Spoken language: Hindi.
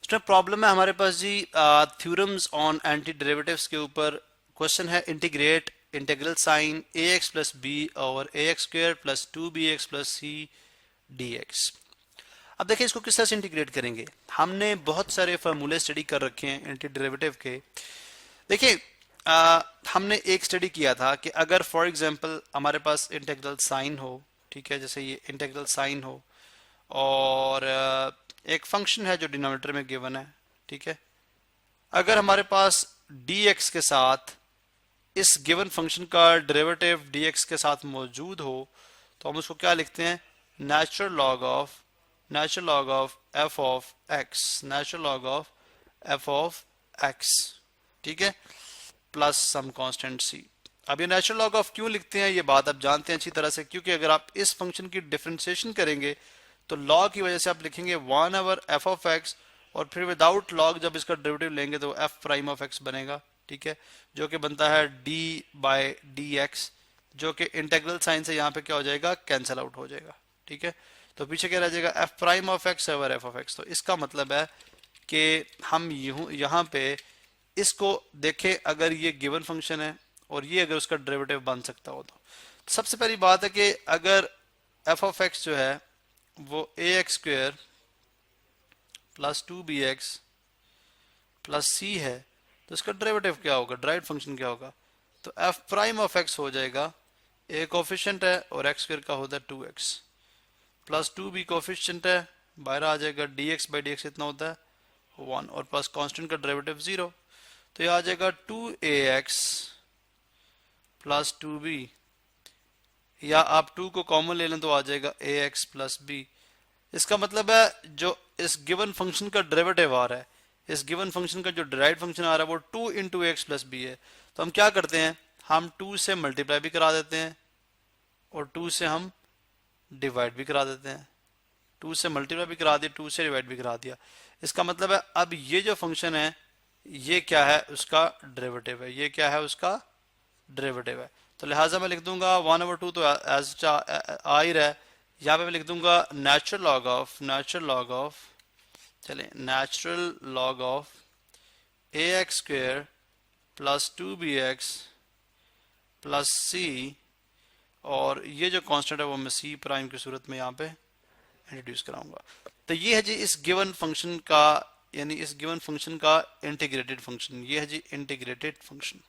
इसमें प्रॉब्लम है हमारे पास जी थ्योरम्स ऑन एंटी डेरिवेटिव्स के ऊपर क्वेश्चन है integrate integral sine A X plus B और A X square plus 2bx plus C D X. अब देखिए इसको किस तरह से इंटीग्रेट करेंगे। हमने बहुत सारे फार्मूले स्टडी कर रखे हैं एंटी डेरिवेटिव के। देखिए हमने एक स्टडी किया था कि अगर फॉर एग्जांपल हमारे पास इंटीग्रल साइन हो, ठीक है, जैसे ये इंटीग्रल साइन हो और एक फंक्शन है जो डिनोमिनेटर में गिवन है, ठीक है। अगर हमारे पास dx के साथ इस गिवन फंक्शन का डेरिवेटिव dx के साथ मौजूद हो तो हम उसको क्या लिखते हैं, natural log of f of x, natural log of f of x, ठीक है, प्लस सम कांस्टेंट c। अब ये नेचुरल लॉग ऑफ क्यों लिखते हैं ये बात आप जानते हैं अच्छी तरह से, क्योंकि अगर आप इस फंक्शन की डिफरेंशिएशन करेंगे तो लॉग की वजह से आप लिखेंगे 1/f ऑफ x और फिर विदाउट लॉग जब इसका डेरिवेटिव लेंगे तो f प्राइम ऑफ x बनेगा, ठीक है, जो कि बनता है d बाय dx, जो कि इंटीग्रल साइन से यहाँ पे क्या हो जाएगा, कैंसिल आउट हो जाएगा, ठीक है। तो पीछे क्या रह जाएगा, f prime of x over f of x। तो इसका मतलब है कि हम यहाँ पे इसको देखें, अगर ये गिवन फंक्शन है और ये अगर उसका डेरिवेटिव बन सकता हो तो सबसे पहली बात है कि अगर f ऑफ x जो है वो A X square plus 2bx plus c है तो इसका डेरिवेटिव क्या होगा, ड्राइव फंक्शन क्या होगा, तो f प्राइम ऑफ x हो जाएगा, a कोफिशिएंट है और x स्क्वेयर का होता है 2x प्लस 2b कोफिशिएंट है, बाहर आ जाएगा, dx बाई dx इतना होता है 1 और प्लस कांस्टेंट का डेरिवेटिव 0, तो ये आ जाएगा 2ax प्लस 2b, या आप 2 को कॉमन ले लें तो आ जाएगा ax प्लस b। इसका मतलब है जो इस गिवन फंक्शन का डेरिवेटिव आ रहा है, इस गिवन फंक्शन का जो डिराइव्ड फंक्शन आ रहा है वो 2 इंटू एक्स प्लस बी है। तो हम क्या करते हैं, हम 2 से मल्टीप्लाई भी करा देते हैं और 2 से हम डिवाइड भी करा देते हैं, 2 से मल्टीप्लाई भी करा दिया, 2 से डिवाइड भी करा दिया। इसका मतलब है अब ये जो फंक्शन है ये क्या है, उसका डेरिवेटिव है, ये क्या है, उसका डेरिवेटिव है। तो लिहाजा मैं लिख दूंगा 1/2 तो एज आ ही रहा है, यहाँ पे मैं लिख दूंगा नेचुरल लॉग ऑफ चलें natural log of A X square plus 2bx plus c, और ये जो कांस्टेंट है वो मैं c प्राइम की सूरत में यहाँ पे इंट्रोड्यूस कराऊंगा। तो ये है जी इस गिवन फंक्शन का, यानी इस गिवन फंक्शन का इंटीग्रेटेड फंक्शन, ये है जी इंटीग्रेटेड फंक्शन।